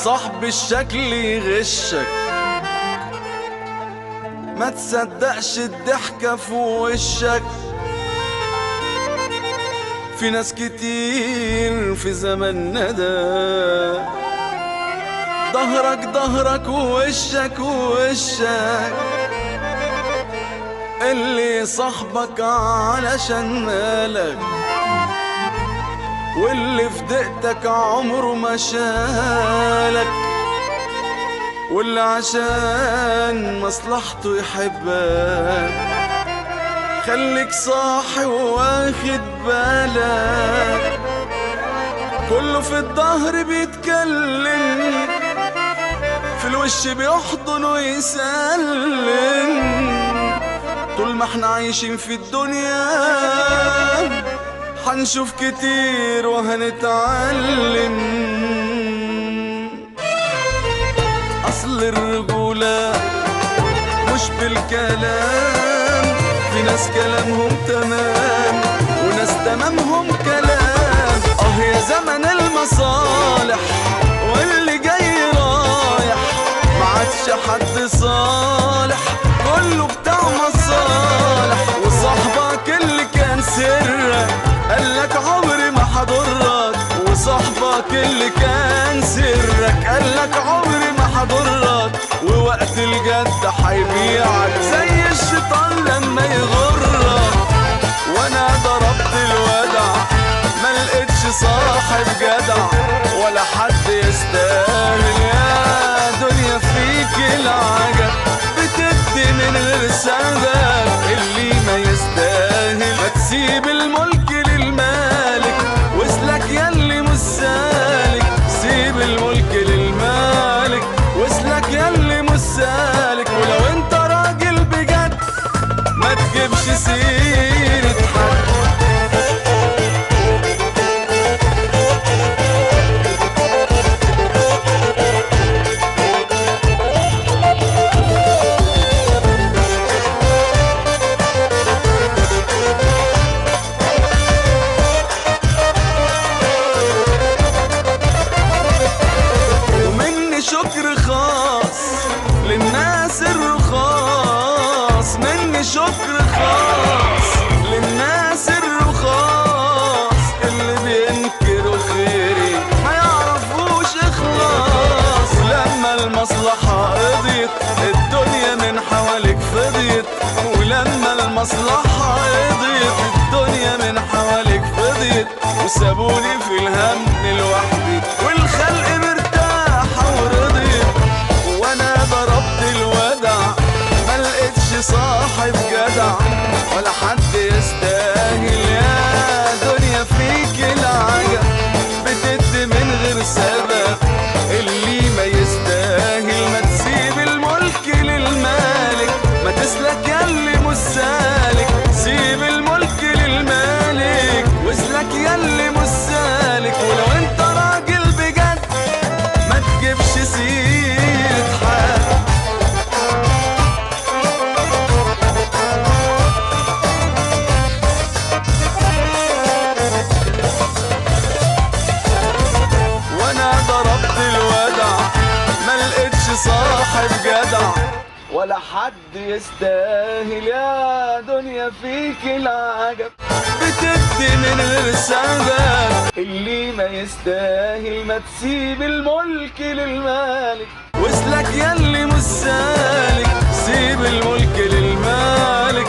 صاحب الشكل يغشك، ما تصدقش الضحكة في وشك. في ناس كتير في زماننا ده ظهرك ظهرك ووشك ووشك، اللي صاحبك علشان مالك، واللي في دقتك عمره ما شالك، واللي عشان مصلحته يحبك. خليك صاحي وواخد بالك، كله في الظهر بيتكلم، في الوش بيحضن ويسلم. طول ما احنا عايشين في الدنيا هنشوف كتير وهنتعلم. أصل الرجولة مش بالكلام، في ناس كلامهم تمام وناس تمامهم كلام. يا زمن المصالح واللي جاي رايح، ما عادش حد صالح، كله بتاع مصالح. وصاحبك اللي كان سرك قالك عمري ما هضرك، وصاحبك اللي كان سرك قالك عمري ما هضرك، ووقت الجد هيبيعك زي الشيطان لما يغرك. وانا ضربت الودع ما لقيتش صاحب جدع ولا حد يستاهل. يا دنيا فيك العجب، بتدي من غير سبب اللي ما يستاهل. ما تسيب الملك للمالك واسلك ياللي مش سالك، سيب الملك للمالك واسلك ياللي مش سالك. ولو انت راجل بجد ما تجيبش سيرة حد. شكر خاص للناس الرخاص، مني شكر خاص للناس الرخاص، اللي بينكروا خيري ما يعرفوش اخلاص. لما المصلحة قضيت الدنيا من حواليك فضيت، ولما المصلحة قضيت الدنيا من حواليك فضيت، وسابوني في الهم لوحدي والخلق مرتاحة ورضيت. وانا ضربت الودع ما لقيتش صاحب جدع ولا حد يستاهل. يا دنيا فيك العجب، بتدي من غير سبب اللي ما يستاهل. ما تسيب الملك للمالك، ما تسلك ياللي مش سالك، سيب الملك للمالك واسلك ياللي مش سالك. ولو انت راجل بجد ما تجيبش سيرة حد. وانا ضربت الودع ما لقيتش صاحب جدع ولا حد يستاهل. يا دنيا فيك العجب، بتدي من غير سبب اللي ما يستاهل. ما تسيب الملك للمالك واسلك ياللي مش سالك، سيب الملك للمالك